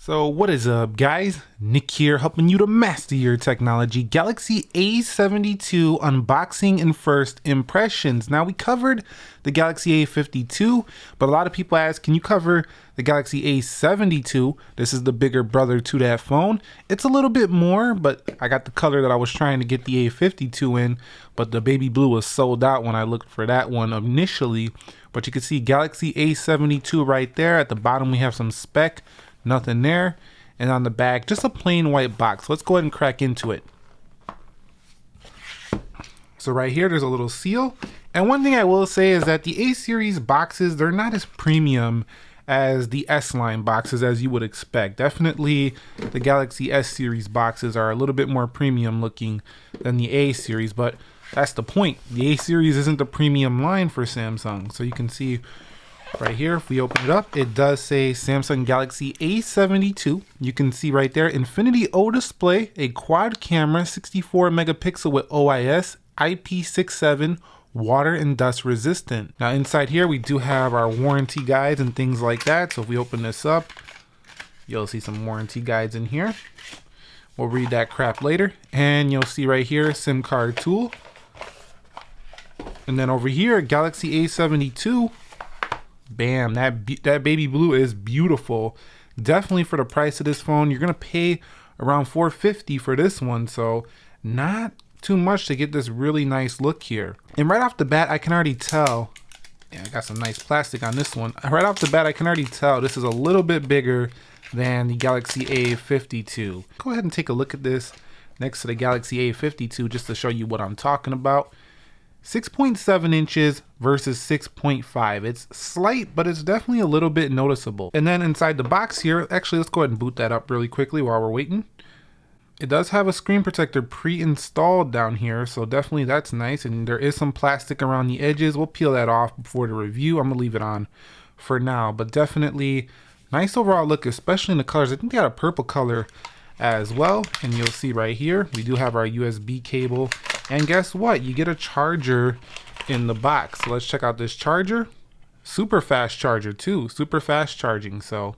So what is up, guys? Nick here, helping you to master your technology. Galaxy A72 unboxing and first impressions. Now, we covered the Galaxy A52, but a lot of people ask, can you cover the Galaxy A72? This is the bigger brother to that phone. It's a little bit more, but I got the color that I was trying to get the A52 in, but the baby blue was sold out when I looked for that one initially. But you can see Galaxy A72 right there. At the bottom, we have some spec. Nothing there, and on the back just a plain white box. Let's go ahead and crack into it. So right here there's a little seal, and one thing I will say is that the A series boxes, they're not as premium as the S line boxes as you would expect. Definitely the Galaxy S series boxes are a little bit more premium looking than the A series, but that's the point. The A series isn't the premium line for Samsung. So you can see right here, if we open it up, it does say Samsung Galaxy A72. You can see right there, Infinity O display, a quad camera, 64 megapixel with OIS, IP67, water and dust resistant. Now inside here, we do have our warranty guides and things like that. So if we open this up, you'll see some warranty guides in here. We'll read that crap later. And you'll see right here, SIM card tool. And then over here, Galaxy A72. Bam, that baby blue is beautiful. Definitely for the price of this phone, you're gonna pay around $450 for this one, so not too much to get this really nice look here. And right off the bat, I can already tell, yeah, I got some nice plastic on this one. Right off the bat, I can already tell this is a little bit bigger than the Galaxy A52. Go ahead and take a look at this next to the Galaxy A52 just to show you what I'm talking about. 6.7 inches versus 6.5. It's slight, but it's definitely a little bit noticeable. And then inside the box here, actually, let's go ahead and boot that up really quickly while we're waiting. It does have a screen protector pre-installed down here, so definitely that's nice. And there is some plastic around the edges. We'll peel that off before the review. I'm gonna leave it on for now, but definitely nice overall look, especially in the colors. I think they got a purple color as well. And you'll see right here, we do have our USB cable. And guess what? You get a charger in the box. So let's check out this charger. Super fast charger too. Super fast charging. So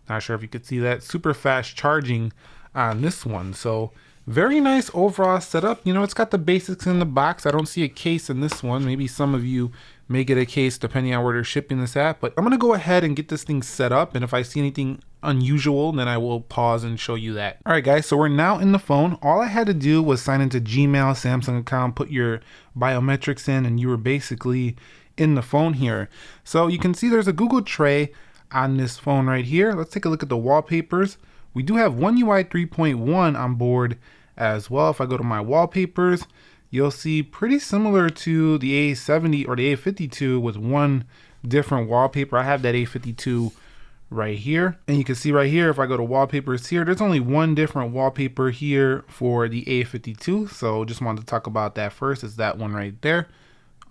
not sure if you could see that. Super fast charging on this one. So very nice overall setup. You know, it's got the basics in the box. I don't see a case in this one. Maybe some of you may get a case depending on where they're shipping this at. But I'm going to go ahead and get this thing set up. And if I see anything unusual, then I will pause and show you that. All right, guys, so we're now in the phone. All I had to do was sign into Gmail, Samsung account, put your biometrics in, and you were basically in the phone here. So you can see there's a Google tray on this phone right here. Let's take a look at the wallpapers. We do have One UI 3.1 on board as well. If I go to my wallpapers, you'll see pretty similar to the A70 or the A52 with one different wallpaper. I have that A52 right here, and you can see right here, if I go to wallpapers here, there's only one different wallpaper here for the A52. So just wanted to talk about that first. It's that one right there.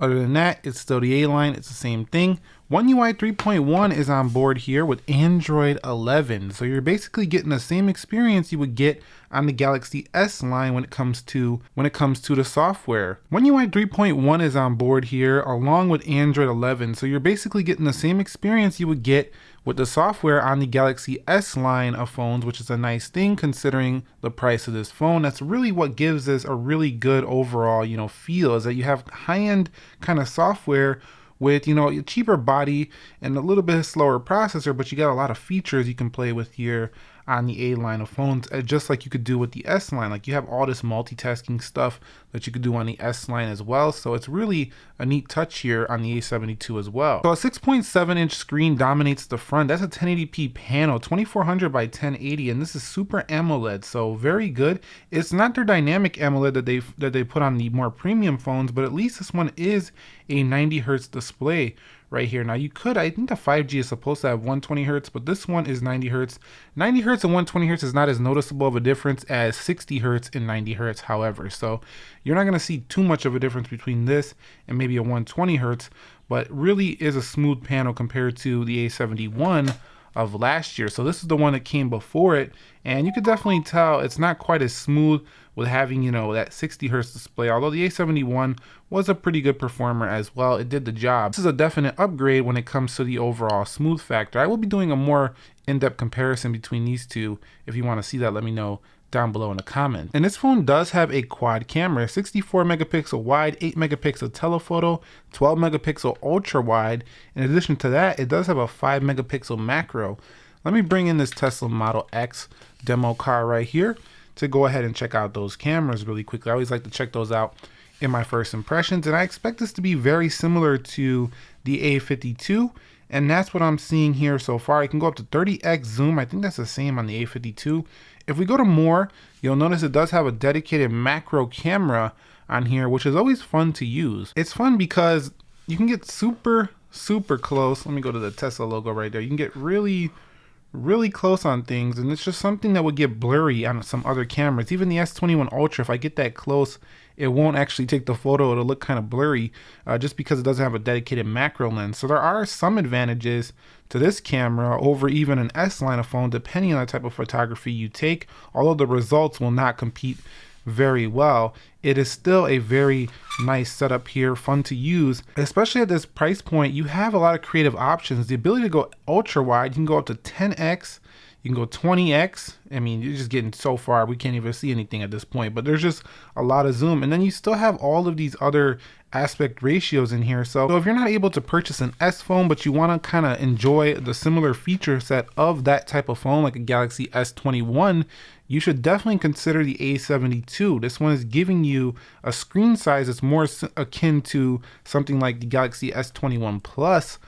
Other than that, it's still the A line. It's the same thing. One UI 3.1 is on board here with Android 11. So you're basically getting the same experience you would get on the Galaxy S line when it comes to the software. One UI 3.1 is on board here along with Android 11. So you're basically getting the same experience you would get with the software on the Galaxy S line of phones, which is a nice thing considering the price of this phone. That's really what gives this a really good overall, you know, feel, is that you have high-end kind of software with, you know, a cheaper body and a little bit slower processor, but you got a lot of features you can play with here on the A line of phones, just like you could do with the S line. Like you have all this multitasking stuff that you could do on the S line as well. So it's really a neat touch here on the A72 as well. So a 6.7 inch screen dominates the front. That's a 1080p panel, 2400 by 1080, and this is Super AMOLED, so very good. It's not their dynamic AMOLED that they put on the more premium phones, but at least this one is a 90 hertz display right here. Now you could, I think the 5G is supposed to have 120 hertz, but this one is 90 hertz. 90 hertz and 120 hertz is not as noticeable of a difference as 60 hertz and 90 hertz, however. So you're not going to see too much of a difference between this and maybe a 120 hertz, but really is a smooth panel compared to the A71 of last year. So this is the one that came before it, and you could definitely tell it's not quite as smooth with having, you know, that 60 hertz display, although the A71 was a pretty good performer as well. It did the job. This is a definite upgrade when it comes to the overall smooth factor. I will be doing a more in-depth comparison between these two. If you want to see that, let me know down below in the comments. And this phone does have a quad camera, 64 megapixel wide, 8 megapixel telephoto, 12 megapixel ultra wide. In addition to that, it does have a 5 megapixel macro. Let me bring in this Tesla Model X demo car right here to go ahead and check out those cameras really quickly. I always like to check those out in my first impressions, and I expect this to be very similar to the A52, and that's what I'm seeing here so far. You can go up to 30x zoom. I think that's the same on the A52. If we go to more, you'll notice it does have a dedicated macro camera on here, which is always fun to use. It's fun because you can get super close. Let me go to the Tesla logo right there. You can get really close on things, and it's just something that would get blurry on some other cameras. Even the S21 Ultra, if I get that close, it won't actually take the photo. It'll look kind of blurry just because it doesn't have a dedicated macro lens. So there are some advantages to this camera over even an S line of phone, depending on the type of photography you take. Although the results will not compete very well, it is still a very nice setup here, fun to use. Especially at this price point, you have a lot of creative options. The ability to go ultra wide, you can go up to 10x, you can go 20x. I mean, you're just getting so far, we can't even see anything at this point, but there's just a lot of zoom. And then you still have all of these other aspect ratios in here. So if you're not able to purchase an S phone, but you want to kind of enjoy the similar feature set of that type of phone, like a Galaxy S21, you should definitely consider the A72. This one is giving you a screen size that's more akin to something like the Galaxy S21 Plus,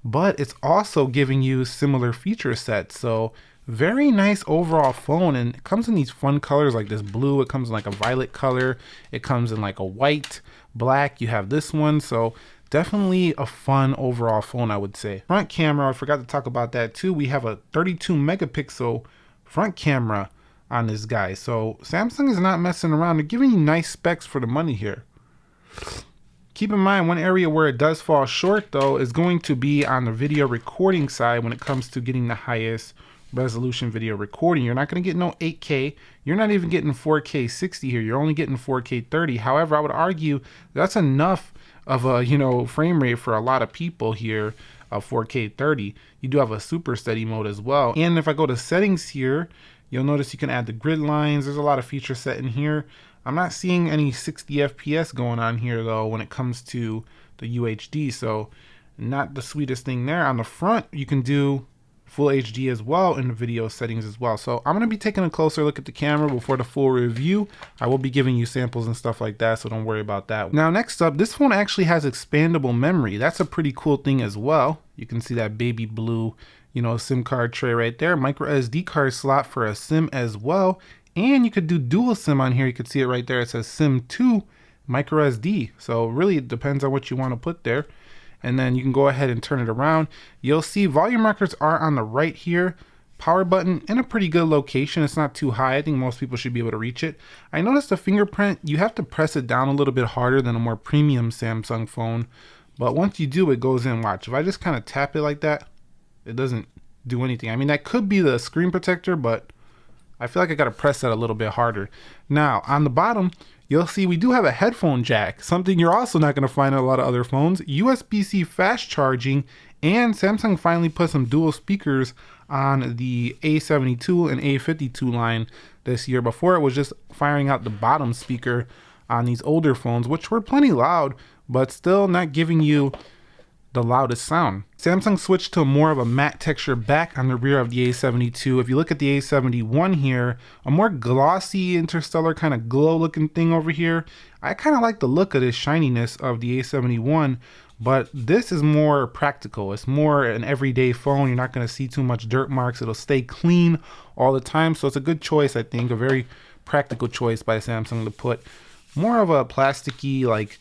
but it's also giving you similar feature sets. So very nice overall phone, and it comes in these fun colors like this blue. It comes in like a violet color. It comes in like a white, black. You have this one. So definitely a fun overall phone, I would say. Front camera, I forgot to talk about that too. We have a 32 megapixel front camera on this guy. So Samsung is not messing around. They're giving you nice specs for the money here. Keep in mind, one area where it does fall short though is going to be on the video recording side when it comes to getting the highest resolution video recording. You're not going to get no 8K. You're not even getting 4K 60 here. You're only getting 4K 30. However, I would argue that's enough of a, you know, frame rate for a lot of people here of 4K 30. You do have a super steady mode as well. And if I go to settings here, you'll notice you can add the grid lines. There's a lot of features set in here. I'm not seeing any 60 FPS going on here though when it comes to the UHD, so not the sweetest thing there. On the front, you can do full HD as well in the video settings as well. So I'm going to be taking a closer look at the camera before the full review. I will be giving you samples and stuff like that, so don't worry about that. Now next up, this phone actually has expandable memory. That's a pretty cool thing as well. You can see that baby blue, you know, SIM card tray right there. Micro SD card slot for a SIM as well. And you could do dual SIM on here. You could see it right there. It says SIM 2 micro SD. So really it depends on what you want to put there. And then you can go ahead and turn it around. You'll see volume markers are on the right here. Power button in a pretty good location. It's not too high. I think most people should be able to reach it. I noticed the fingerprint, you have to press it down a little bit harder than a more premium Samsung phone. But once you do, it goes in. Watch. If I just kind of tap it like that, it doesn't do anything. I mean, that could be the screen protector, but I feel like I got to press that a little bit harder. Now, on the bottom, you'll see we do have a headphone jack, something you're also not going to find in a lot of other phones, USB-C fast charging, and Samsung finally put some dual speakers on the A72 and A52 line this year. Before, it was just firing out the bottom speaker on these older phones, which were plenty loud, but still not giving you the loudest sound. Samsung switched to more of a matte texture back on the rear of the A72. If you look at the A71 here, a more glossy interstellar kind of glow looking thing over here. I kind of like the look of this shininess of the A71, but this is more practical. It's more an everyday phone. You're not going to see too much dirt marks. It'll stay clean all the time. So it's a good choice, I think, a very practical choice by Samsung to put more of a plasticky, like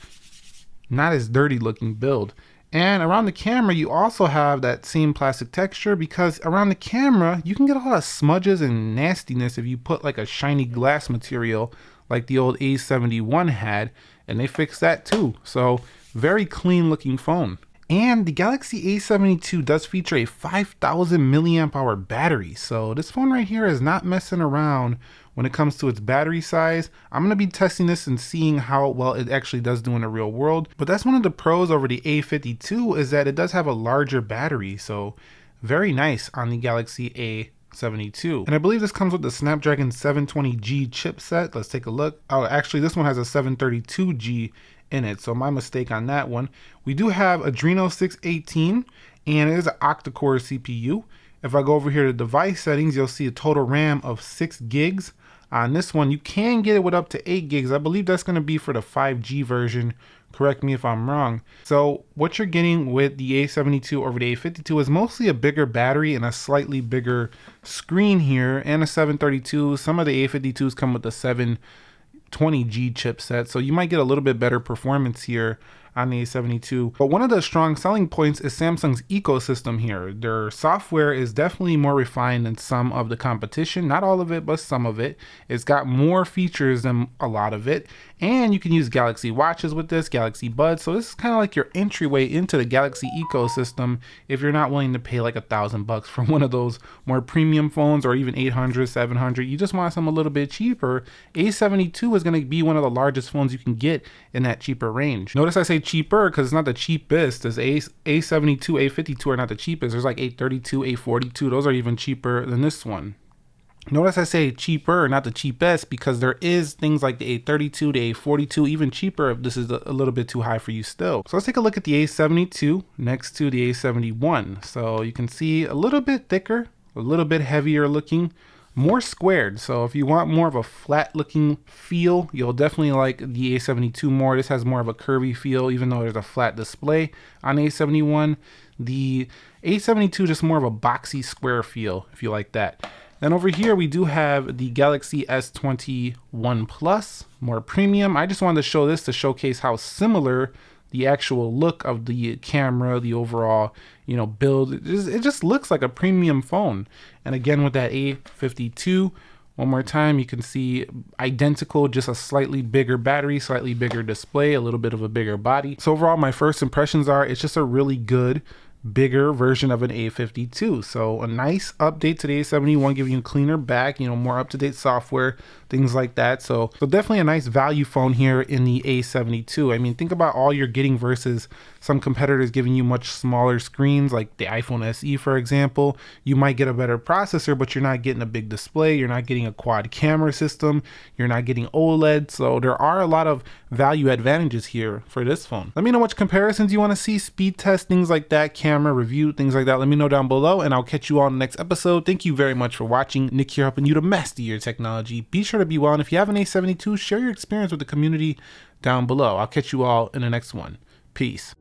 not as dirty looking build. And around the camera, you also have that same plastic texture, because around the camera, you can get a lot of smudges and nastiness if you put like a shiny glass material like the old A71 had, and they fixed that too. So very clean looking phone. And the Galaxy A72 does feature a 5000 milliamp hour battery. So this phone right here is not messing around when it comes to its battery size. I'm going to be testing this and seeing how well it actually does do in the real world. But that's one of the pros over the A52 is that it does have a larger battery. So very nice on the Galaxy A72. And I believe this comes with the Snapdragon 720G chipset. Let's take a look. Oh, actually this one has a 732G in it, so my mistake on that one. We do have Adreno 618 and it is an octa-core CPU. If I go over here to device settings, you'll see a total RAM of 6 gigs. On this one, you can get it with up to 8 gigs. I believe that's going to be for the 5G version. Correct me if I'm wrong. So what you're getting with the A72 over the A52 is mostly a bigger battery and a slightly bigger screen here, and a 732. Some of the A52s come with the 720G chipset, so you might get a little bit better performance here on the A72. But one of the strong selling points is Samsung's ecosystem here. Their software is definitely more refined than some of the competition. Not all of it, but some of it. It's got more features than a lot of it. And you can use Galaxy Watches with this, Galaxy Buds. So this is kind of like your entryway into the Galaxy ecosystem if you're not willing to pay like $1,000 for one of those more premium phones, or even 800, 700. You just want something a little bit cheaper. A72 is going to be one of the largest phones you can get in that cheaper range. Notice I say cheaper because it's not the cheapest. As A72, A52 are not the cheapest. There's like A32, A42. Those are even cheaper than this one. Notice I say cheaper, not the cheapest, because there is things like the A32, the A42, even cheaper if this is a little bit too high for you still. So let's take a look at the A72 next to the A71. So you can see a little bit thicker, a little bit heavier looking, more squared. So if you want more of a flat looking feel, you'll definitely like the A72 more. This has more of a curvy feel, even though there's a flat display on the A71. The A72 just more of a boxy square feel, if you like that. Then over here we do have the Galaxy S21 Plus, more premium. I just wanted to show this to showcase how similar the actual look of the camera, the overall, build. It just looks like a premium phone. And again with that A52, one more time, you can see identical, just a slightly bigger battery, slightly bigger display, a little bit of a bigger body. So overall, my first impressions are it's just a really good, bigger version of an A52. So a nice update to the A71, giving you a cleaner back, more up-to-date software, things like that. So definitely a nice value phone here in the A72. I mean, think about all you're getting versus some competitors giving you much smaller screens, like the iPhone SE, for example. You might get a better processor, but you're not getting a big display. You're not getting a quad camera system. You're not getting OLED. So there are a lot of value advantages here for this phone. Let me know which comparisons you want to see, speed test, things like that, camera review, things like that. Let me know down below, and I'll catch you all in the next episode. Thank you very much for watching. Nick here, helping you to master your technology. Be sure to be well, and if you have an A72, share your experience with the community down below. I'll catch you all in the next one. Peace.